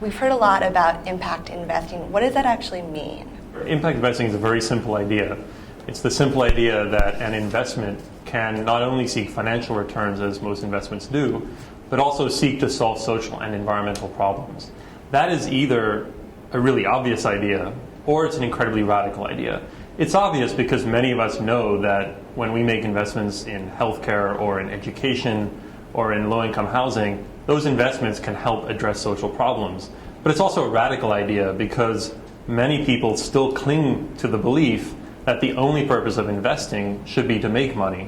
We've heard a lot about impact investing. What does that actually mean? Impact investing is a very simple idea. It's the simple idea that an investment can not only seek financial returns, as most investments do, but also seek to solve social and environmental problems. That is either a really obvious idea or it's an incredibly radical idea. It's obvious because many of us know that when we make investments in healthcare or in education or in low-income housing, those investments can help address social problems. But it's also a radical idea because many people still cling to the belief that the only purpose of investing should be to make money,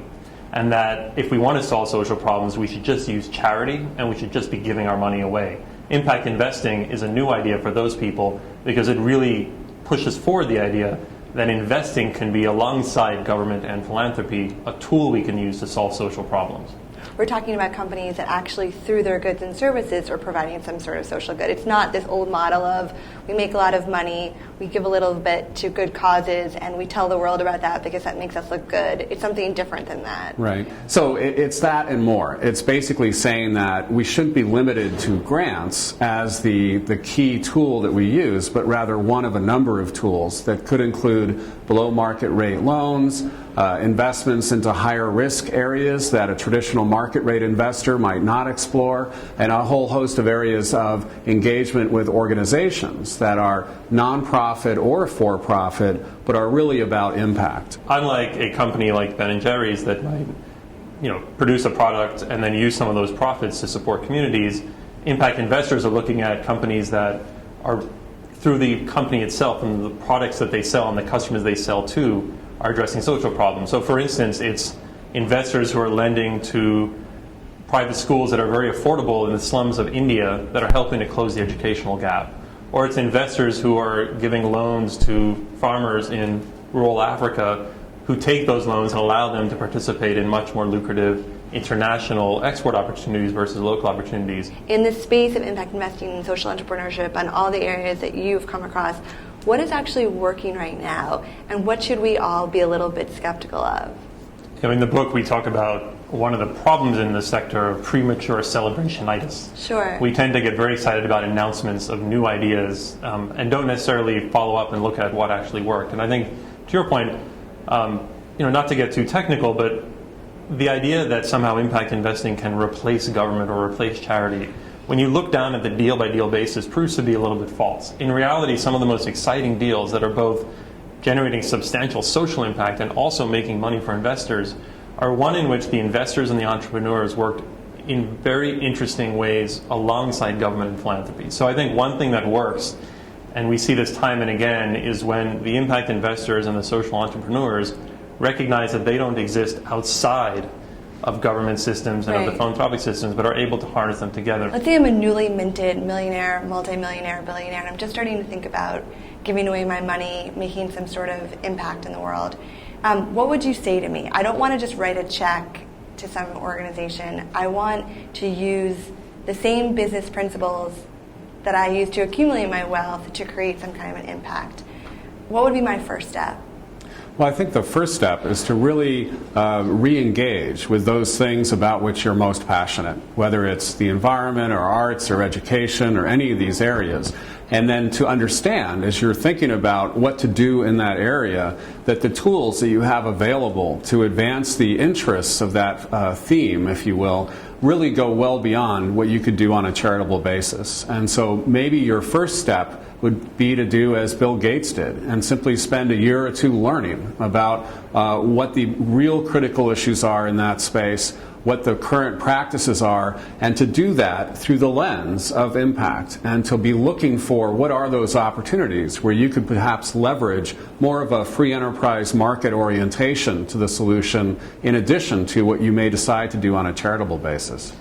and that if we want to solve social problems, we should just use charity and we should just be giving our money away. Impact investing is a new idea for those people because it really pushes forward the idea that investing can be, alongside government and philanthropy, a tool we can use to solve social problems. We're talking about companies that actually, through their goods and services, are providing some sort of social good. It's not this old model of we make a lot of money, we give a little bit to good causes, and we tell the world about that because that makes us look good. It's something different than that. Right. So it's that and more. It's basically saying that we shouldn't be limited to grants as the key tool that we use, but rather one of a number of tools that could include below market rate loans, investments into higher risk areas that a traditional market rate investor might not explore, and a whole host of areas of engagement with organizations that are nonprofit or for-profit, but are really about impact. Unlike a company like Ben & Jerry's that might produce a product and then use some of those profits to support communities, impact investors are looking at companies that are, through the company itself and the products that they sell and the customers they sell to, are addressing social problems. So for instance, it's investors who are lending to private schools that are very affordable in the slums of India that are helping to close the educational gap. Or it's investors who are giving loans to farmers in rural Africa who take those loans and allow them to participate in much more lucrative international export opportunities versus local opportunities. In the space of impact investing and social entrepreneurship and all the areas that you've come across, what is actually working right now, and what should we all be a little bit skeptical of? In the book, we talk about one of the problems in the sector of premature celebration-itis. Sure. We tend to get very excited about announcements of new ideas and don't necessarily follow up and look at what actually worked. And I think, to your point, not to get too technical, but the idea that somehow impact investing can replace government or replace charity, when you look down at the deal-by-deal basis, proves to be a little bit false. In reality, some of the most exciting deals that are both generating substantial social impact and also making money for investors are one in which the investors and the entrepreneurs worked in very interesting ways alongside government and philanthropy. So I think one thing that works, and we see this time and again, is when the impact investors and the social entrepreneurs recognize that they don't exist outside of government systems and of the philanthropic systems, but are able to harness them together. Let's say I'm a newly minted millionaire, multimillionaire, billionaire, and I'm just starting to think about giving away my money, making some sort of impact in the world. What would you say to me? I don't want to just write a check to some organization. I want to use the same business principles that I use to accumulate my wealth to create some kind of an impact. What would be my first step? Well, I think the first step is to really re-engage with those things about which you're most passionate, whether it's the environment or arts or education or any of these areas. And then to understand, as you're thinking about what to do in that area, that the tools that you have available to advance the interests of that theme, if you will, really go well beyond what you could do on a charitable basis. And so maybe your first step would be to do as Bill Gates did and simply spend a year or two learning about what the real critical issues are in that space, what the current practices are, and to do that through the lens of impact, and to be looking for what are those opportunities where you could perhaps leverage more of a free enterprise market orientation to the solution in addition to what you may decide to do on a charitable basis.